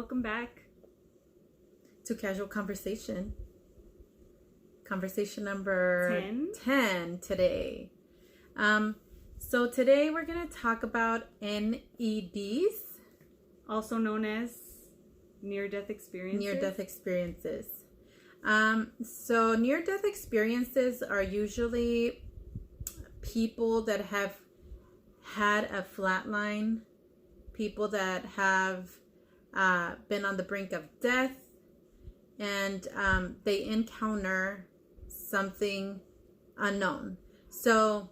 welcome back to Casual Conversation. Conversation number 10 today. So today we're going to talk about NEDs. Also known as near-death experiences. Near-death experiences. So near-death experiences are usually people that have had a flatline, people that have been on the brink of death, and they encounter something unknown. So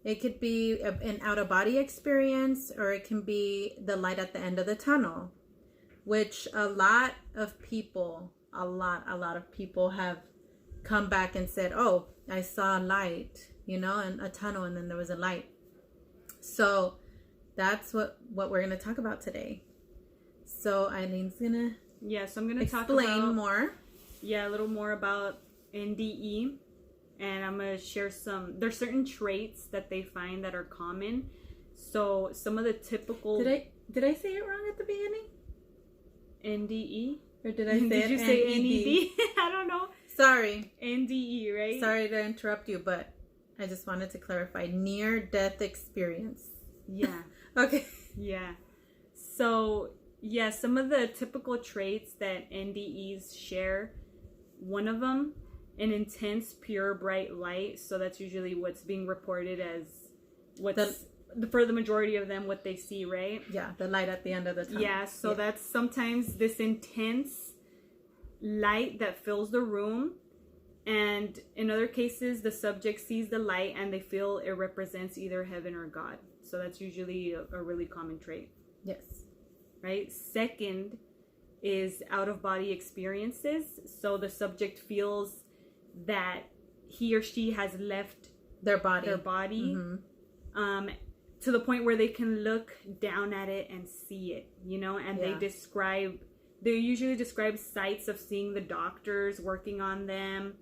it could be an out-of-body experience, or it can be the light at the end of the tunnel, which a lot of people have come back and said, oh, I saw a light, in a tunnel, and then there was a light. So that's what we're going to talk about today. So Eileen's going to so I'm going to explain more. Yeah, a little more about NDE. And I'm going to share there's certain traits that they find that are common. So some of the typical... Did I say it wrong at the beginning? NDE? Or did I say Did you say NED? I don't know. Sorry. NDE, right? Sorry to interrupt you, but I just wanted to clarify. Near-death experience. Yeah. Okay. Yeah. So, yeah, some of the typical traits that NDEs share, one of them, an intense, pure, bright light. So that's usually what's being reported as for the majority of them, what they see, right? Yeah, the light at the end of the tunnel. Yeah, so that's sometimes this intense light that fills the room. And in other cases, the subject sees the light and they feel it represents either heaven or God. So that's usually a really common trait. Yes. Right? Second is out-of-body experiences. So the subject feels that he or she has left their body. Mm-hmm. To the point where they can look down at it and see it, and they usually describe sights of seeing the doctors working on them,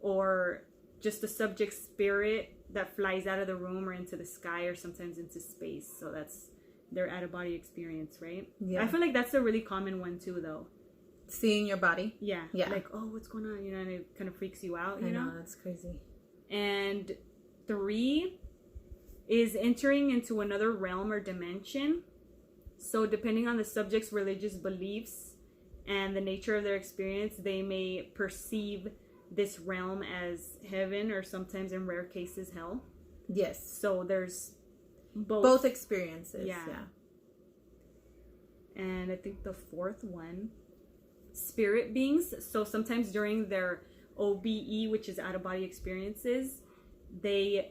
or just the subject's spirit that flies out of the room or into the sky or sometimes into space. So that's their out-of-body experience, right? Yeah. I feel like that's a really common one too, though. Seeing your body? Yeah. Like, oh, what's going on? And it kind of freaks you out, I know, that's crazy. And 3 is entering into another realm or dimension. So depending on the subject's religious beliefs and the nature of their experience, they may perceive this realm as heaven, or sometimes in rare cases hell. Yes. So there's both experiences. Yeah. And I think the 4th one, spirit beings. So sometimes during their OBE, which is out-of-body experiences, the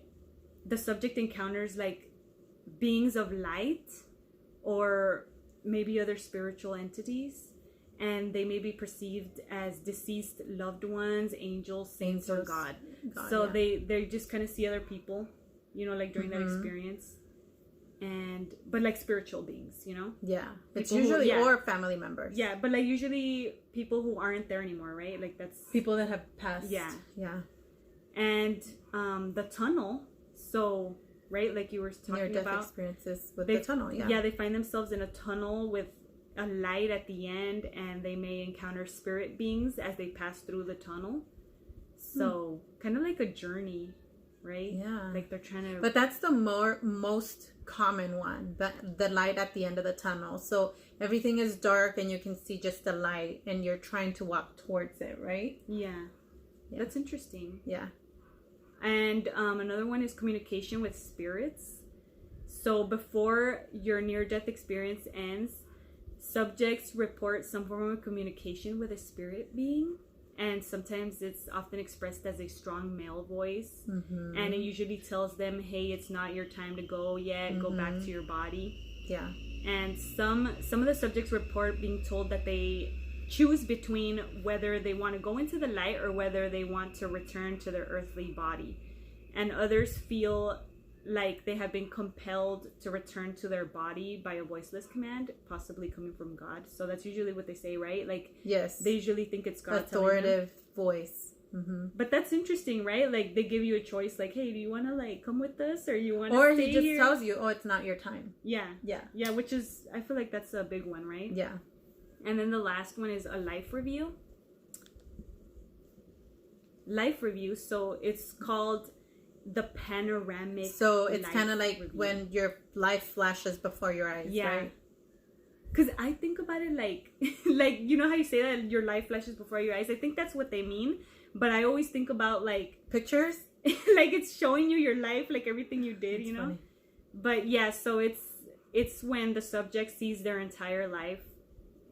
subject encounters like beings of light or maybe other spiritual entities, and they may be perceived as deceased loved ones, angels, saints, or God. So they just kind of see other people, like during that experience, but like spiritual beings, Yeah, it's usually or family members. Yeah, but like usually people who aren't there anymore, right? Like that's people that have passed. Yeah. And the tunnel. So, right, like you were talking near-death about experiences with the tunnel, Yeah, they find themselves in a tunnel with a light at the end, and they may encounter spirit beings as they pass through the tunnel. So, kind of like a journey, right? Yeah. Like they're trying to... But that's the most common one, the light at the end of the tunnel. So, everything is dark and you can see just the light, and you're trying to walk towards it, right? Yeah. That's interesting. Yeah. And another one is communication with spirits. So before your near-death experience ends, subjects report some form of communication with a spirit being. And sometimes it's often expressed as a strong male voice. Mm-hmm. And it usually tells them, hey, it's not your time to go yet. Mm-hmm. Go back to your body. Yeah. And some of the subjects report being told that they choose between whether they want to go into the light or whether they want to return to their earthly body. And others feel like they have been compelled to return to their body by a voiceless command, possibly coming from God. So that's usually what they say, right? Like, yes, they usually think it's God. Authoritative voice. Mm-hmm. But that's interesting, right? Like, they give you a choice, like, hey, do you want to like come with us, or you want to stay here? Or he just tells you, oh, it's not your time. Yeah, which is, I feel like that's a big one, right? Yeah. And then the last one is a life review. Life review. So it's called the panoramic. So it's kind of like review. when your life flashes before your eyes, right? Because I think about it like, like, you know how you say that your life flashes before your eyes? I think that's what they mean. But I always think about, like... Pictures? Like, it's showing you your life, like, everything you did, That's you know? funny. But, yeah, so it's when the subject sees their entire life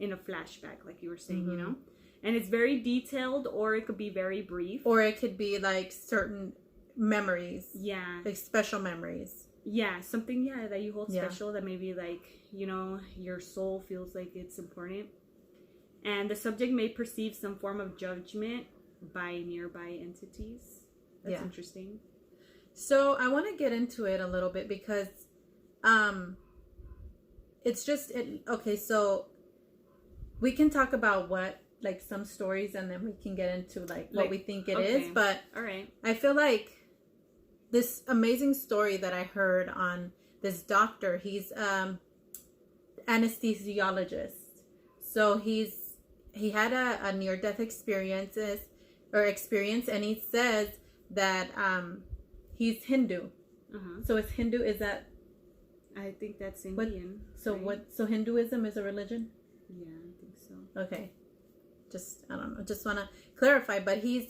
in a flashback, like you were saying, you know? And it's very detailed, or it could be very brief. Or it could be, like, certain memories. Yeah. Like, special memories. Yeah, something, that you hold special that maybe, like, you know, your soul feels like it's important. And the subject may perceive some form of judgment by nearby entities. That's interesting. So I want to get into it a little bit because it's just okay, so we can talk about what, like, some stories, and then we can get into like what we think it is. But all right, I feel like this amazing story that I heard on this doctor, he's anesthesiologist. So he had a near-death experience, and he says that he's Hindu. So is Hindu, is that... I think that's Indian. So Hinduism is a religion? Yeah, I think so. Okay. I don't know. Just want to clarify, but he's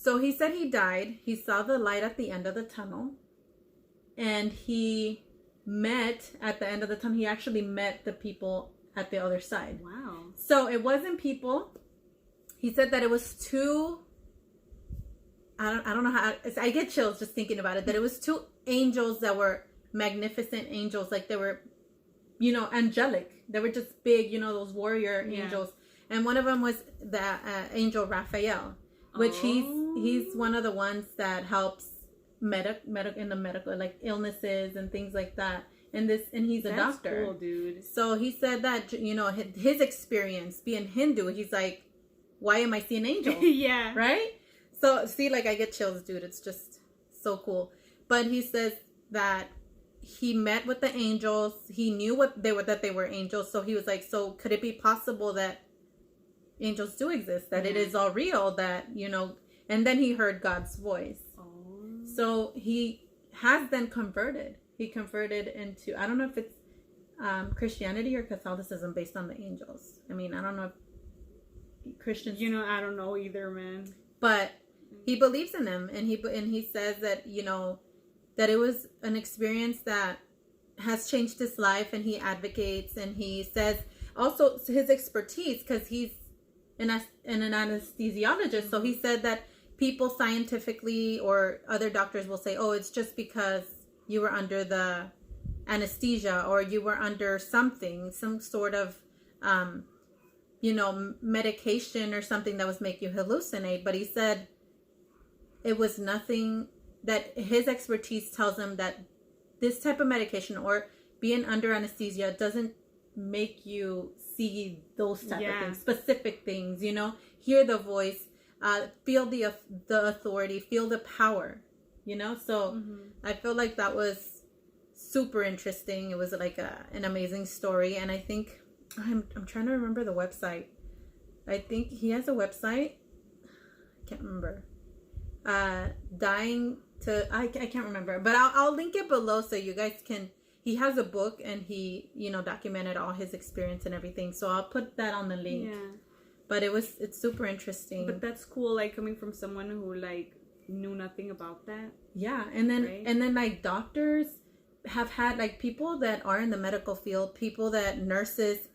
so he said he died. He saw the light at the end of the tunnel, and he met at the end of the tunnel. He actually met the people at the other side. Wow. So it wasn't people. He said that it was two... I don't know how... I get chills just thinking about it. That it was two angels that were magnificent angels. Like, they were, you know, angelic. They were just big, you know, those warrior angels. And one of them was the angel Raphael, which he's one of the ones that helps in the medical, like, illnesses and things like that. And he's a doctor. Cool, dude. So he said that, you know, his experience being Hindu, he's like, why am I seeing angels? Yeah. Right? So, see, like, I get chills, dude. It's just so cool. But he says that he met with the angels. He knew that they were angels. So he was like, so could it be possible that angels do exist? That it is all real? That, you know... And then he heard God's voice. Oh. So he has then converted. He converted into... I don't know if it's Christianity or Catholicism based on the angels. I mean, I don't know if Christians... You know, I don't know either, man. But... he believes in them, and he says that, you know, that it was an experience that has changed his life, and he advocates, and he says also his expertise, because he's an anesthesiologist. So he said that people scientifically or other doctors will say, oh, it's just because you were under the anesthesia, or you were under some sort of you know, medication or something that was make you hallucinate. But he said it was nothing, that his expertise tells him that this type of medication or being under anesthesia doesn't make you see those type of things, specific things, you know, hear the voice, feel the authority, feel the power, you know. So I feel like that was super interesting. It was like an amazing story. And I think I'm trying to remember the website. I think he has a website. I can't remember. I can't remember, but I'll link it below so you guys can. He has a book, and he, you know, documented all his experience and everything. So I'll put that on the link. Yeah. But it's super interesting. But that's cool, like, coming from someone who, like, knew nothing about that. Yeah, and then like, doctors have had, like, people that are in the medical field, people that nurses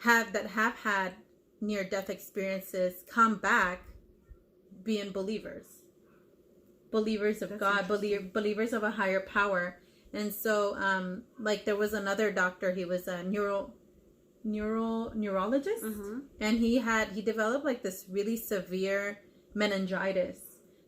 have had near-death experiences come back being believers of God, believers of a higher power. And so, like, there was another doctor. He was a neurologist, and he developed, like, this really severe meningitis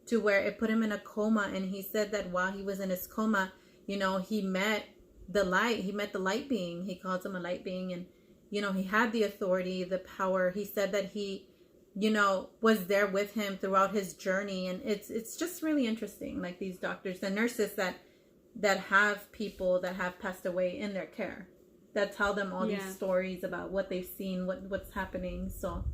to where it put him in a coma. And he said that while he was in his coma, you know, he met the light being. He calls him a light being, and, you know, he had the authority, the power. He said that he, you know, was there with him throughout his journey. And it's just really interesting, like, these doctors and nurses that have people that have passed away in their care. that tell them all Yeah. these stories about what they've seen, what's happening. So,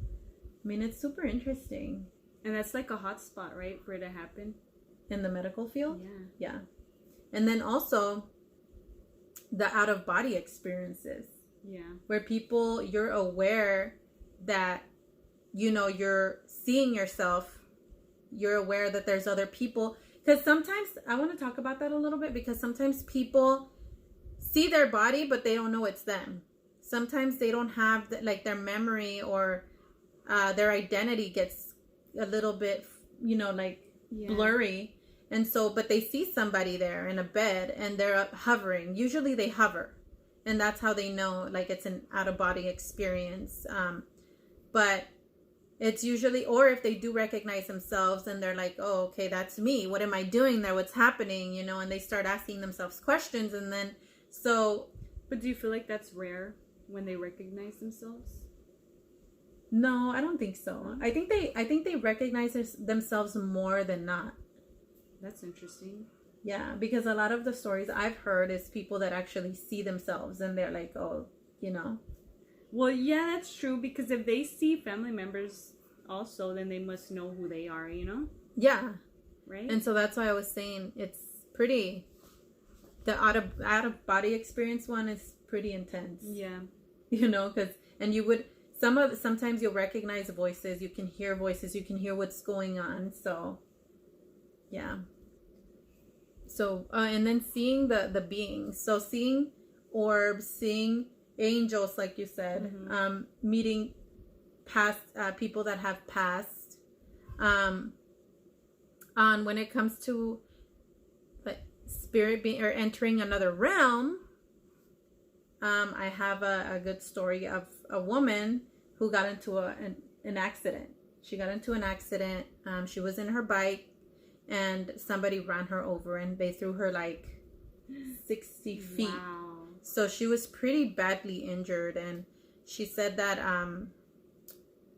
I mean, it's super interesting. And that's like a hot spot, right, for it to happen? In the medical field? Yeah. Yeah. And then also the out-of-body experiences. Yeah. Where people, you're aware that, you know, you're seeing yourself. You're aware that there's other people. Because sometimes, I want to talk about that a little bit, because sometimes people see their body, but they don't know it's them. Sometimes they don't have, like, their memory or their identity gets a little bit, you know, like, blurry. And so, but they see somebody there in a bed and they're hovering. Usually they hover. And that's how they know, like, it's an out-of-body experience. But it's usually, or if they do recognize themselves and they're like, oh, okay, that's me. What am I doing there? What's happening? You know, and they start asking themselves questions. And then, so. But do you feel like that's rare when they recognize themselves? No, I don't think so. I think they recognize themselves more than not. That's interesting. Yeah, because a lot of the stories I've heard is people that actually see themselves and they're like, oh, you know. Well, yeah, that's true, because if they see family members also, then they must know who they are, you know? Yeah. Right? And so that's why I was saying it's pretty, the out of body experience one is pretty intense. Yeah. You know, because, and you would, sometimes you'll recognize voices, you can hear voices, you can hear what's going on. So, yeah. So, and then seeing the beings. So seeing orbs, seeing angels, like you said, meeting past people that have passed. On when it comes to spirit being or entering another realm, I have a good story of a woman who got into an accident. She got into an accident. She was in her bike and somebody ran her over and they threw her like 60 feet. Wow. So she was pretty badly injured, and she said that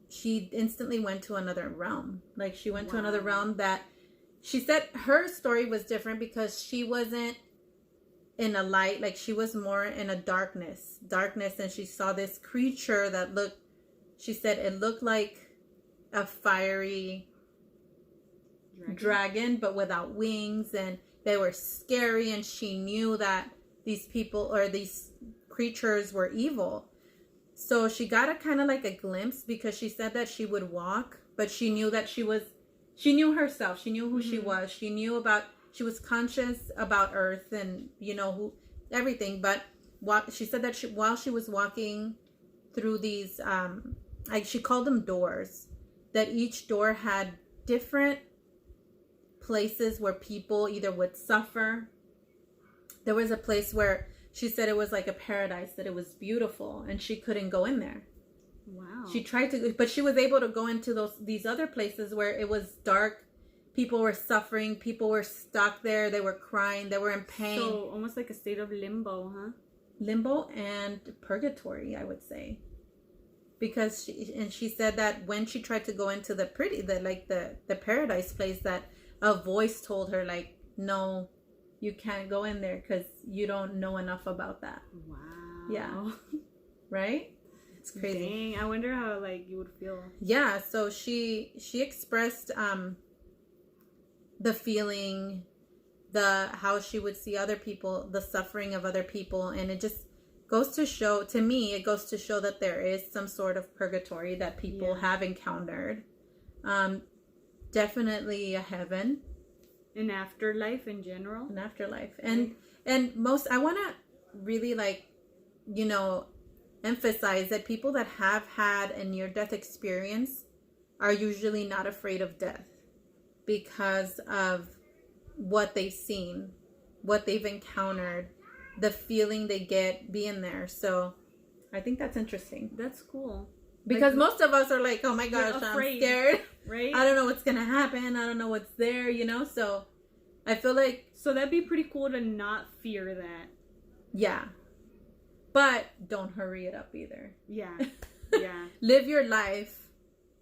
she instantly went to another realm. Like she went to another realm that she said her story was different because she wasn't in a light, like she was more in a darkness, and she saw this creature that looked, she said it looked like a fiery dragon but without wings, and they were scary, and she knew that these people or these creatures were evil. So she got a kind of like a glimpse, because she said that she would walk, but she knew that she knew herself, she knew who she was, she was conscious about Earth and, you know, who, everything. But she said that while she was walking through these, she called them doors, that each door had different places where people either would suffer. There was a place where she said it was like a paradise, that it was beautiful, and she couldn't go in there. Wow. She tried to, but she was able to go into these other places where it was dark. People were suffering. People were stuck there. They were crying. They were in pain. So almost like a state of limbo, huh? Limbo and purgatory, I would say. Because she said that when she tried to go into the paradise place, that a voice told her, like, no, you can't go in there because you don't know enough about that. Wow. Yeah. Right? It's crazy. Dang, I wonder how, like, you would feel. Yeah, so she expressed the feeling, how she would see other people, the suffering of other people, and it just goes to show, to me, it goes to show that there is some sort of purgatory that people have encountered. Definitely a heaven. An afterlife in general. An afterlife. And most, I want to really, like, you know, emphasize that people that have had a near-death experience are usually not afraid of death because of what they've seen, what they've encountered, the feeling they get being there. So I think that's interesting. That's cool. Because most of us are like, oh my gosh, I'm scared. Right? I don't know what's going to happen. I don't know what's there, you know? So I feel like... So that'd be pretty cool to not fear that. Yeah. But don't hurry it up either. Yeah. Yeah. Live your life,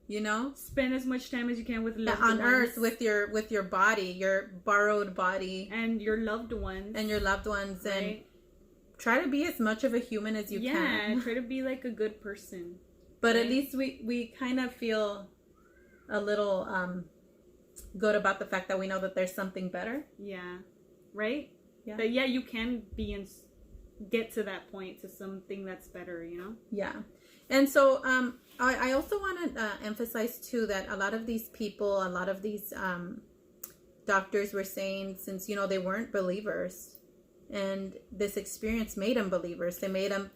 you know? Spend as much time as you can with loved on ones. Earth with your body, your borrowed body. And your loved ones. And your loved ones. Right? And try to be as much of a human as you can. Yeah, try to be like a good person. But right? At least we kind of feel a little good about the fact that we know that there's something better. Yeah. Right? Yeah. That, yeah, you can be and get to that point, to something that's better, you know? Yeah. And so I also want to emphasize, too, that a lot of these people, a lot of these doctors were saying, since, you know, they weren't believers, and this experience made them believers. They made them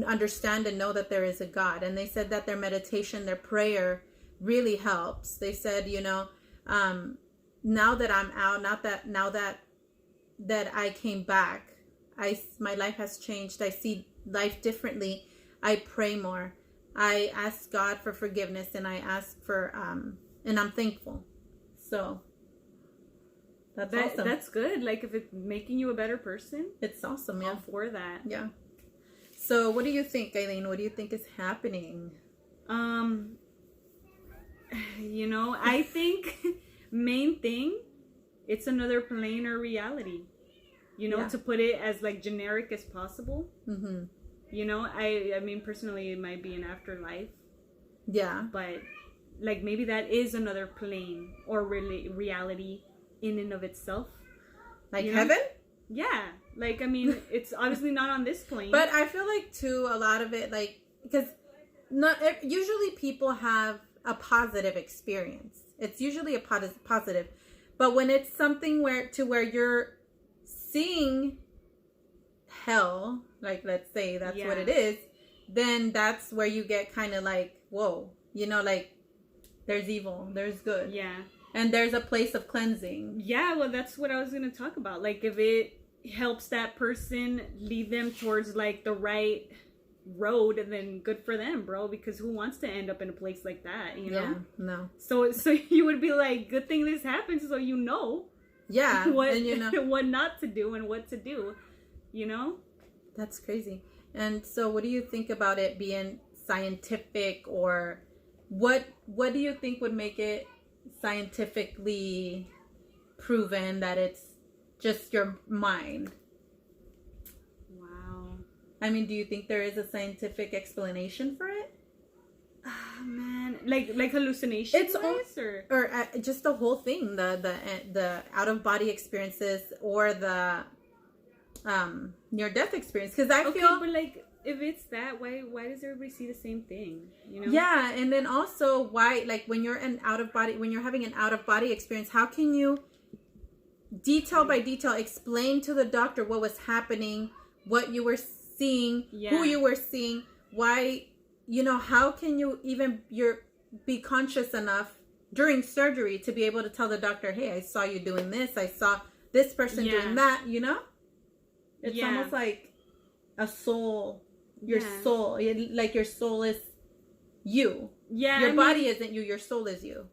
understand and know that there is a God. And they said that their meditation, their prayer really helps. They said, you know, now that I'm out, now that I came back, my life has changed. I see life differently. I pray more. I ask God for forgiveness, and I ask for and I'm thankful. So that's awesome. That's good. Like, if it's making you a better person, it's awesome. Yeah, all for that. Yeah. So what do you think, Eileen? What do you think is happening? You know, I think main thing, it's another plane or reality. You know, to put it as like generic as possible. Mm-hmm. You know, I mean, personally, it might be an afterlife. Yeah. But like, maybe that is another plane or really reality in and of itself. Like heaven? Yeah. Like, I mean, it's obviously not on this plane. But I feel like, too, a lot of it, like, because usually people have a positive experience. It's usually a positive. But when it's something where you're seeing hell, like, let's say that's what it is, then that's where you get kind of like, whoa, you know, like, there's evil, there's good. Yeah. And there's a place of cleansing. Yeah, well, that's what I was going to talk about. Like, if it helps that person lead them towards, like, the right road, then good for them, bro. Because who wants to end up in a place like that, you know? Yeah, no. So you would be like, good thing this happened, so you know. Yeah, what, and you know what not to do and what to do, you know? That's crazy. And so what do you think about it being scientific, or what do you think would make it scientifically proven that it's just your mind? Wow. I mean, do you think there is a scientific explanation for it? Man, like hallucinations, or just the whole thing, the out of body experiences, or the near death experience. Because I feel, but like, if it's that, why does everybody see the same thing? You know? Yeah, and then also why, like, when you're having an out of body experience, how can you detail by detail explain to the doctor what was happening, what you were seeing, who you were seeing, why? You know, how can you even be conscious enough during surgery to be able to tell the doctor, hey, I saw you doing this, I saw this person doing that, you know? It's almost like a soul, your soul, like your soul is you. Yeah. Your body isn't you, your soul is you.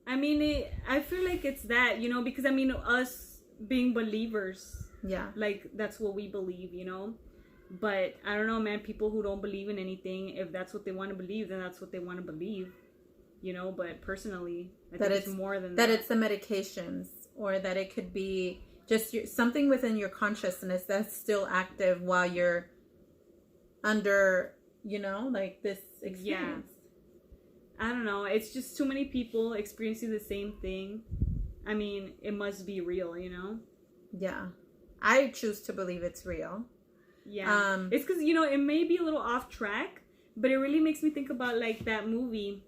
I mean, I feel like it's that, you know, because I mean, us being believers, like, that's what we believe, you know? But I don't know, man, people who don't believe in anything, if that's what they want to believe, then that's what they want to believe, you know? But personally, I think it's more than that. That it's the medications, or that it could be just something within your consciousness that's still active while you're under, you know, like, this experience. Yeah. I don't know. It's just too many people experiencing the same thing. I mean, it must be real, you know? Yeah. I choose to believe it's real. Yeah. It's because, you know, it may be a little off track, but it really makes me think about, like, that movie.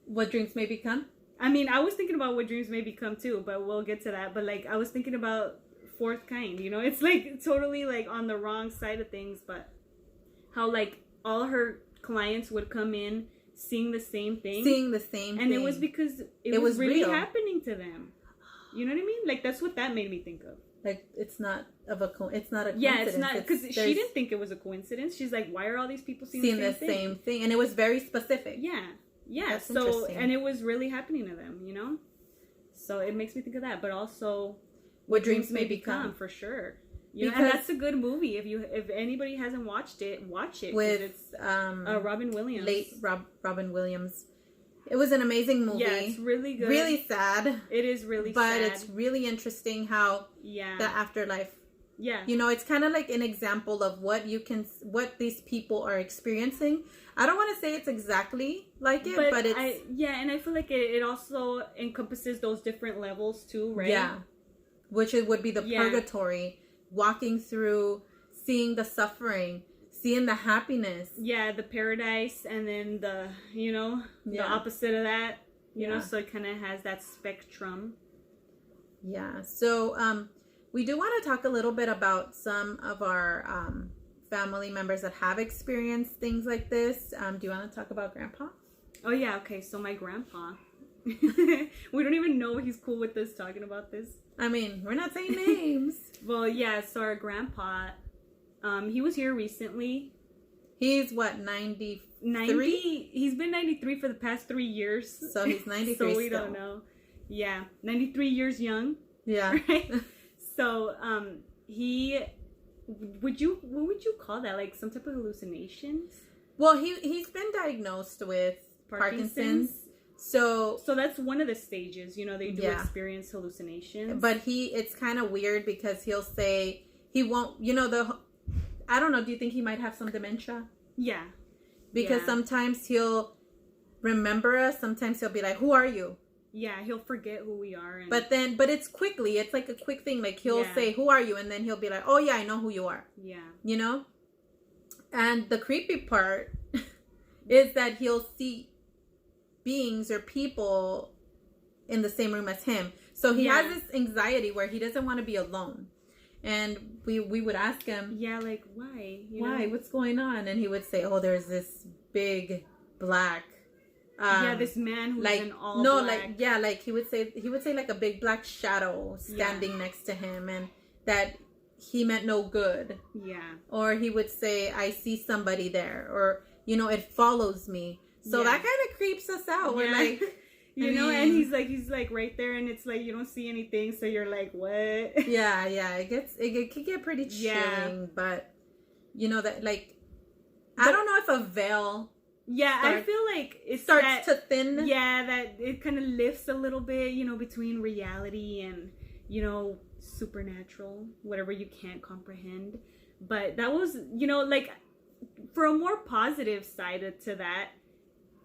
What Dreams May Become? I mean, I was thinking about What Dreams May Become too, but we'll get to that. But, like, I was thinking about Fourth Kind, you know? It's, like, totally, like, on the wrong side of things, but how, like, all her clients would come in seeing the same thing. And it was because it was really real. Happening to them. You know what I mean? Like, that's what that made me think of. Like, it's not a coincidence. Yeah, it's not, because she didn't think it was a coincidence. She's like, why are all these people seeing the same thing? And it was very specific. Yeah. That's so, and it was really happening to them, you know? So it makes me think of that, but also What Dreams May Become, for sure. You know, and that's a good movie. If anybody hasn't watched it, watch it. With it's Robin Williams. Late Robin Williams. It was an amazing movie. Yeah, it's really good. Really sad. It is really sad. sad. But it's really interesting how the afterlife Yeah. You know, it's kind of like an example of what these people are experiencing. I don't want to say it's exactly like it, but it's... and I feel like it also encompasses those different levels too, right? Yeah. Which it would be the purgatory, walking through, seeing the suffering, seeing the happiness. Yeah, the paradise, and then the opposite of that, you know, so it kind of has that spectrum. Yeah. So, we do want to talk a little bit about some of our family members that have experienced things like this. Do you want to talk about Grandpa? Oh, yeah. Okay. So my grandpa, we don't even know he's cool with us talking about this. I mean, we're not saying names. Well, yeah. So our grandpa, he was here recently. He's what, 93? 90? He's been 93 for the past 3 years. So he's 93 so we don't know. Yeah. 93 years young. Yeah. Right? So, what would you call that? Like some type of hallucinations? Well, he's been diagnosed with Parkinson's. So that's one of the stages, you know, they do experience hallucinations. But it's kind of weird because he'll say he won't, you know, I don't know, do you think he might have some dementia? Yeah. Because sometimes he'll remember us, sometimes he'll be like, "Who are you?" Yeah, he'll forget who we are. But it's quickly. It's like a quick thing. Like he'll say, "Who are you?" And then he'll be like, "Oh yeah, I know who you are." Yeah. You know? And the creepy part is that he'll see beings or people in the same room as him. So he has this anxiety where he doesn't want to be alone. And we would ask him, yeah, like, why? Why? What's going on? And he would say, "Oh, there's this big black this man who's in all black. Like he would say like a big black shadow standing next to him, and that he meant no good." Yeah. Or he would say, "I see somebody there," or, you know, "It follows me." So that kind of creeps us out. We're like, you know, and he's like right there, and it's like you don't see anything, so you're like, what? Yeah, it could get pretty chilling, but you know that, like, I don't know if a veil. Yeah, I feel like it starts to thin. Yeah, that it kind of lifts a little bit, you know, between reality and, you know, supernatural, whatever you can't comprehend. But that was, you know, like, for a more positive side to that,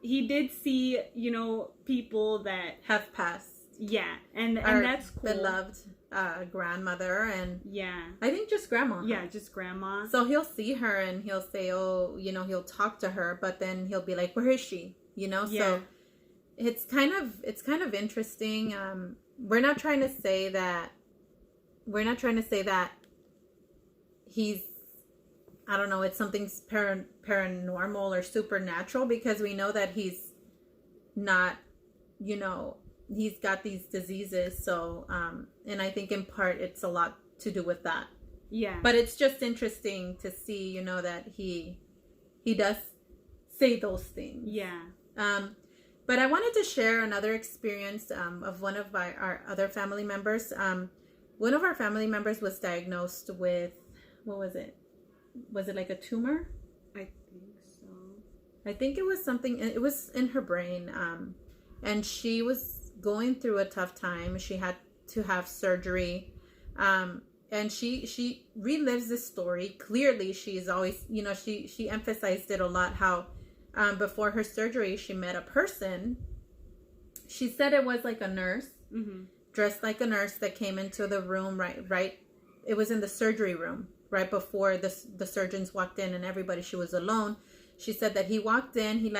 he did see, you know, people that have passed. Yeah, and that's cool. Beloved grandmother, and yeah, I think just grandma. Yeah, just grandma. So he'll see her and he'll say, "Oh, you know," he'll talk to her, but then he'll be like, "Where is she?" You know. Yeah. So it's kind of interesting. We're not trying to say that he's, I don't know, it's something's paranormal or supernatural, because we know that he's not, you know, he's got these diseases. So, and I think in part it's a lot to do with that. Yeah. But it's just interesting to see, you know, that he does say those things. Yeah. But I wanted to share another experience of one of our other family members. One of our family members was diagnosed with, what was it? Was it like a tumor? I think so. I think it was something, it was in her brain. And she was going through a tough time. She had to have surgery. And she relives this story. Clearly, she's always, you know, she emphasized it a lot, how before her surgery, she met a person. She said it was like a nurse, dressed like a nurse, that came into the room, right. It was in the surgery room, right before the surgeons walked in and everybody. She was alone. She said that he walked in, he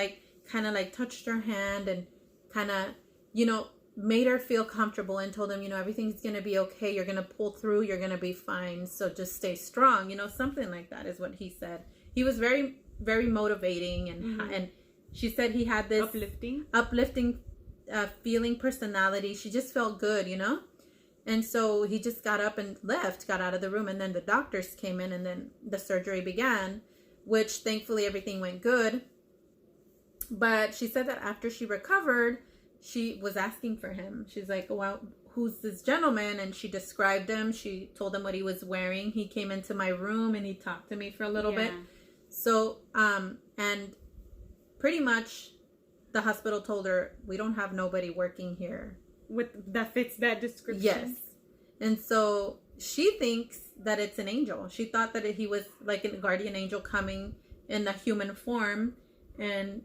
kind of touched her hand and kind of, you know, made her feel comfortable and told him, you know, everything's going to be okay. You're going to pull through. You're going to be fine. So just stay strong. You know, something like that is what he said. He was very, very motivating. And she said he had this uplifting feeling, personality. She just felt good, you know? And so he just got up and got out of the room. And then the doctors came in and then the surgery began, which thankfully everything went good. But she said that after she recovered, she was asking for him. She's like, "Well, who's this gentleman?" And she described him. She told him what he was wearing. He came into my room and he talked to me for a little bit. So, and pretty much the hospital told her, "We don't have nobody working here that fits that description." Yes. And so she thinks that it's an angel. She thought that he was like a guardian angel coming in a human form and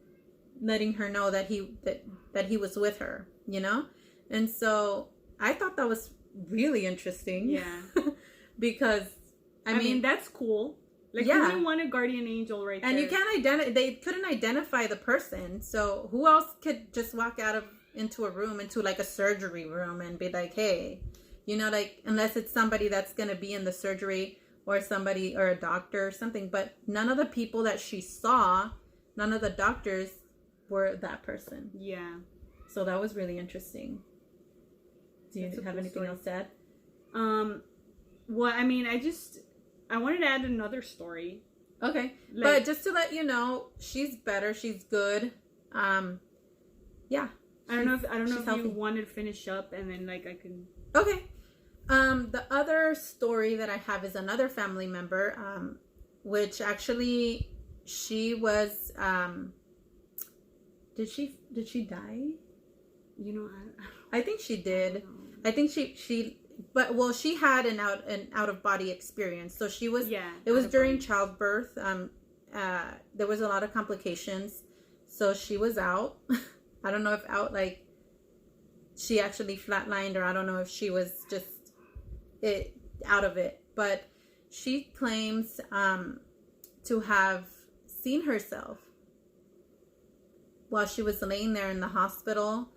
letting her know that he was with her, you know? And so I thought that was really interesting. Yeah. Because I mean that's cool. Like, yeah. Who wouldn't want a guardian angel right there? And you can't they couldn't identify the person. So who else could just walk into a room, into like a surgery room, and be like, hey, you know, like, unless it's somebody that's going to be in the surgery, or somebody, or a doctor or something. But none of the people that she saw, none of the doctors were that person. Yeah. So that was really interesting. Do you have anything else to add? Well, I mean, I wanted to add another story. Okay. But just to let you know, she's better. She's good. Yeah. I don't know if healthy. you wanted to finish up, and then like I can. Okay. The other story that I have is another family member, which actually she was. Did she die? You know, I think she did. I think she. But well, she had an out of body experience. So she was. Yeah. It was during childbirth. There was a lot of complications, so she was out. I don't know if out like she actually flatlined, or I don't know if she was just out of it. But she claims to have seen herself while she was laying there in the hospital.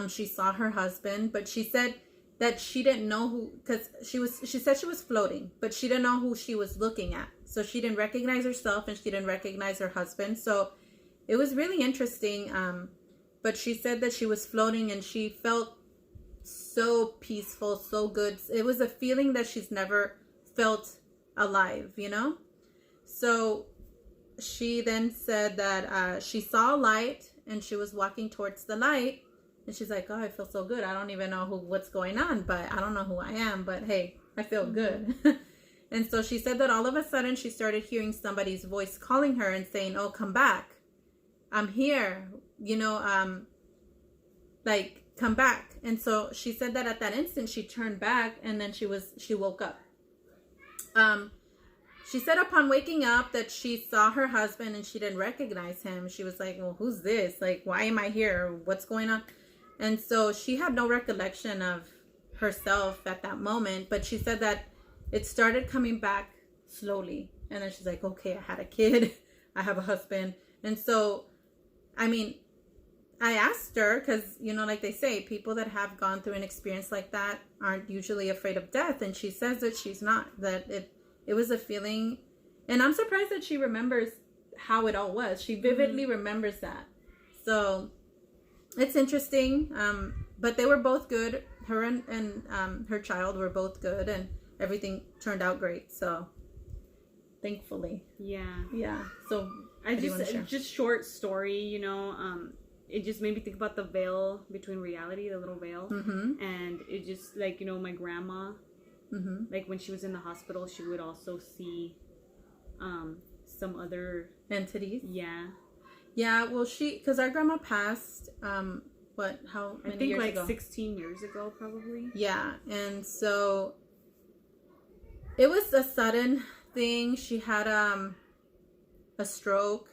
She saw her husband, but she said that she didn't know who, because she said she was floating, but she didn't know who she was looking at. So she didn't recognize herself, and she didn't recognize her husband. So it was really interesting. But she said that she was floating, and she felt so peaceful, so good. It was a feeling that she's never felt alive, you know? So she then said that she saw a light, and she was walking towards the light. And she's like, oh, I feel so good. I don't even know what's going on, but I don't know who I am. But hey, I feel good. And so she said that all of a sudden she started hearing somebody's voice calling her and saying, oh, come back. I'm here. You know, like, come back. And so she said that at that instant she turned back, and then she woke up. She said upon waking up that she saw her husband and she didn't recognize him. She was like, well, who's this? Like, why am I here? What's going on? And so she had no recollection of herself at that moment, but she said that it started coming back slowly. And then she's like, okay, I had a kid, I have a husband. And so, I mean, I asked her, because, you know, like they say, people that have gone through an experience like that aren't usually afraid of death. And she says that she's not, that it was a feeling. And I'm surprised that she remembers how it all was. She vividly remembers that. So it's interesting. But they were both good. Her and her child were both good, and everything turned out great. So thankfully. Yeah. So I just short story, you know, it just made me think about the veil between reality, the little veil. And it just, like, you know, my grandma, like when she was in the hospital, she would also see some other entities. Yeah, well, because our grandma passed, how many years ago? 16 years ago, probably. Yeah, and so it was a sudden thing. She had a stroke,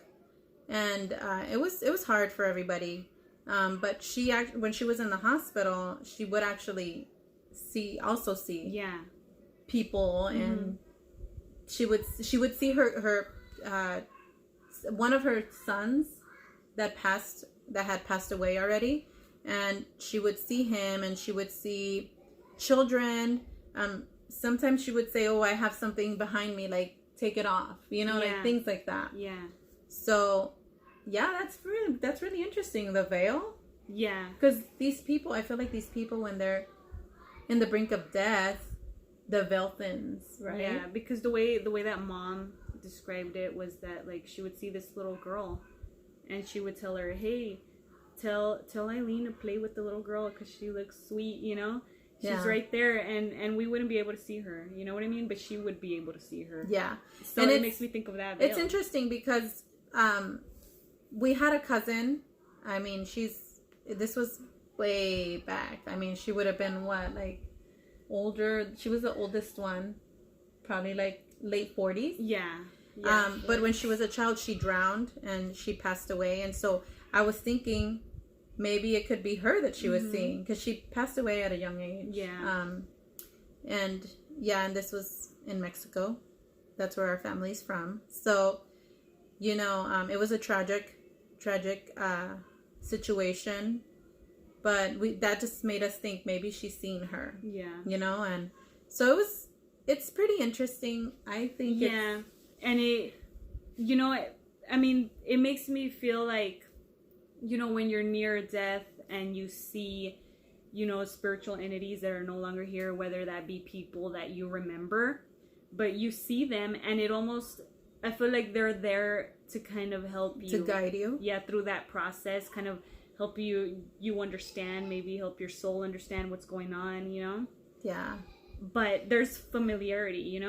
and it was hard for everybody. But when she was in the hospital, she would actually see people, and she would see her one of her sons that had passed away already, and she would see him, and she would see children. Sometimes she would say, oh, I have something behind me, like, take it off, you know, like things like that. So that's really interesting, the veil. Because these people, I feel like these people, when they're in the brink of death, the veil thins, right? Because the way that mom described it was that, like, she would see this little girl, and she would tell her, hey, tell Eileen to play with the little girl because she looks sweet, you know, she's right there, and we wouldn't be able to see her, you know what I mean, but she would be able to see her. So and it makes me think of that veil. It's interesting because we had a cousin. I mean, this was way back. I mean, she would have been older. She was the oldest one. probably like late 40s. Yeah. But when she was a child, she drowned and she passed away. And so I was thinking maybe it could be her that she was seeing, because she passed away at a young age. Yeah. And this was in Mexico. That's where our family's from. So, it was a tragic situation. But that just made us think maybe she's seen her. Yeah. And so it's pretty interesting. I think. Yeah. And it, it makes me feel like, when you're near death and you see, spiritual entities that are no longer here, whether that be people that you remember, but you see them and it almost, I feel like they're there to kind of help you. To guide you. Yeah, through that process, kind of help you understand, maybe help your soul understand what's going on, Yeah. But there's familiarity,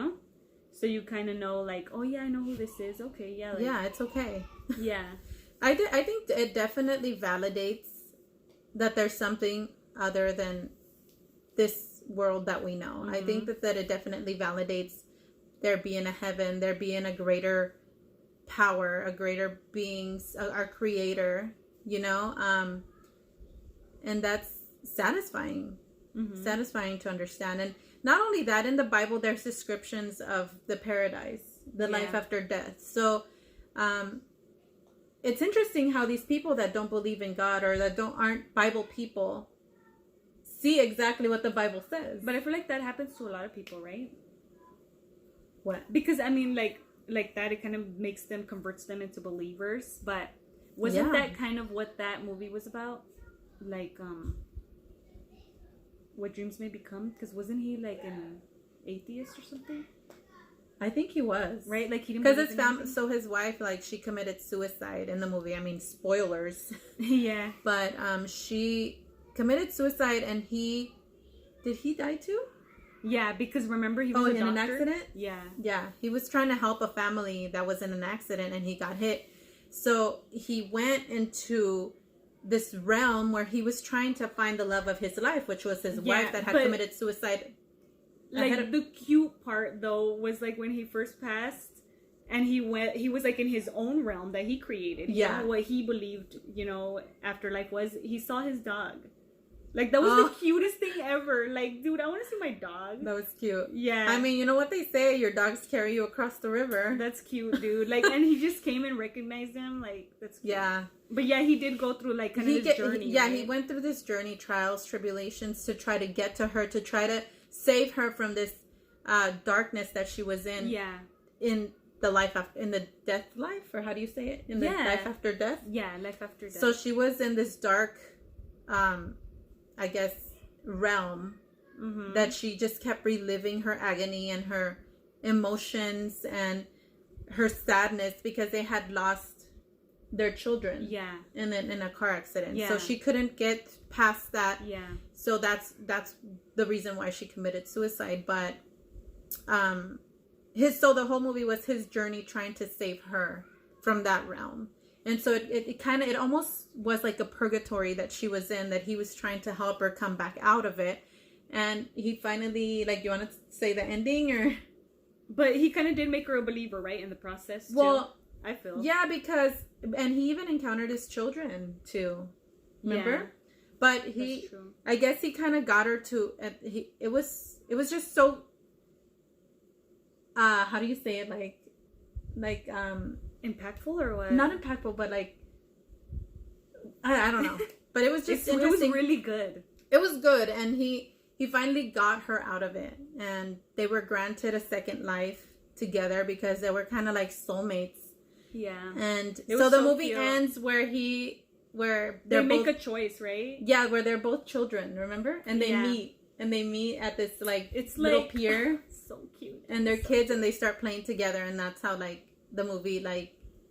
So you kind of know, like, oh yeah, I know who this is. Okay, yeah. Like, yeah, it's okay. Yeah. I think it definitely validates that there's something other than this world that we know. I think that it definitely validates there being a heaven, there being a greater power, a greater beings, our creator, and that's satisfying. Satisfying to understand. And not only that, in the Bible there's descriptions of the paradise, the life after death. So it's interesting how these people that don't believe in God or that aren't Bible people see exactly what the Bible says. But I feel like that happens to a lot of people, right? What? Because like that, it kind of converts them into believers. But wasn't that kind of what that movie was about? Like What Dreams May Become? Because wasn't he like an atheist or something? I think he was. Right? Like he didn't. Because so his wife, like, she committed suicide in the movie. I mean, spoilers. Yeah. But she committed suicide, and did he die too? Yeah, because remember he was a doctor? In an accident? Yeah. Yeah, he was trying to help a family that was in an accident and he got hit. So he went into this realm where he was trying to find the love of his life, which was his wife that had committed suicide. Like the cute part though was like when he first passed and he was like in his own realm that he created. Yeah. What he believed, afterlife was, he saw his dog. Like, that was the cutest thing ever. Like, dude, I want to see my dog. That was cute. Yeah. I mean, you know what they say? Your dogs carry you across the river. That's cute, dude. Like, and he just came and recognized him. Like, that's cute. Yeah. But yeah, he did go through, like, kind of his journey. Right? He went through this journey, trials, tribulations, to try to get to her, to try to save her from this darkness that she was in. Yeah. In the death life? Or how do you say it? In the life after death? Yeah, life after death. So she was in this dark... I guess, realm that she just kept reliving her agony and her emotions and her sadness because they had lost their children. Yeah. In a car accident. Yeah. So she couldn't get past that. Yeah. So that's the reason why she committed suicide. But the whole movie was his journey trying to save her from that realm. And so it almost was like a purgatory that she was in, that he was trying to help her come back out of it. And he finally, like, you want to say the ending or? But he kind of did make her a believer, right? In the process, too. Well, I feel. Yeah, and he even encountered his children too. Remember? Yeah. But I guess he kind of got her to, it was just so, how do you say it? Like, impactful or what? Not impactful, but like, I don't know. But it was just interesting. It was really good. It was good, and he finally got her out of it, and they were granted a second life together because they were kind of like soulmates. Yeah. And so the movie ends where they make a choice, right? Yeah, where they're both children, remember? And they meet. And they meet at this little pier. So cute. And they're kids and they start playing together, and that's how the movie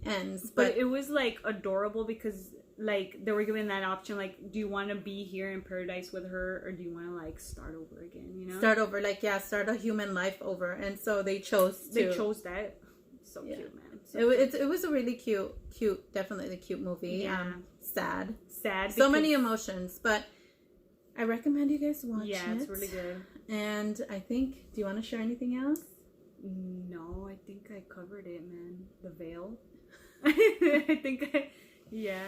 ends. But it was adorable because they were given that option, do you want to be here in paradise with her, or do you want to start over again, start over, start a human life over. And so they chose that. So cute, man. It was a really cute, definitely cute movie. Sad so many emotions, but I recommend you guys watch it. Yeah, it's really good. And I think, do you want to share anything else? No, I think I covered it, man. The veil. I think yeah.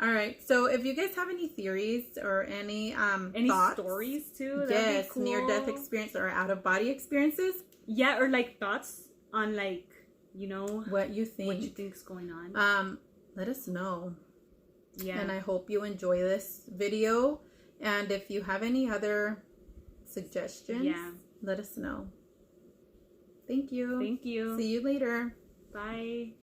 All right. So if you guys have any theories or any thoughts, stories too, yes, cool. near-death experience or out-of-body experiences, yeah, or like thoughts on like, you know, what you think's going on. Let us know. Yeah. And I hope you enjoy this video. And if you have any other suggestions, let us know. Thank you. Thank you. See you later. Bye.